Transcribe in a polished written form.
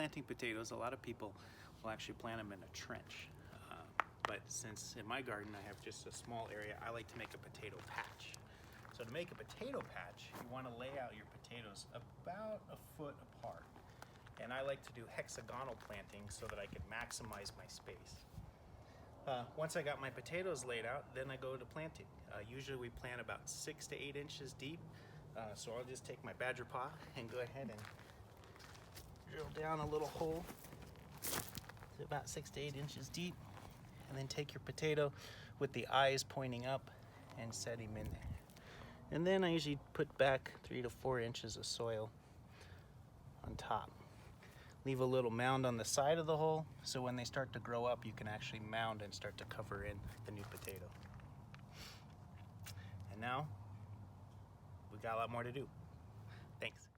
planting potatoes, a lot of people will actually plant them in a trench. But since in my garden I have just a small area, I like to make a potato patch. So to make a potato patch, you want to lay out your potatoes about a foot apart. And I like to do hexagonal planting so that I can maximize my space. Once I got my potatoes laid out, then I go to planting. Usually we plant about 6 to 8 inches deep. So I'll just take my badger paw and go ahead and drill down a little hole to about 6 to 8 inches deep. And then take your potato with the eyes pointing up and set him in there. And then I usually put back 3 to 4 inches of soil on top. Leave a little mound on the side of the hole so when they start to grow up you can actually mound and start to cover in the new potato. And now we've got a lot more to do. Thanks.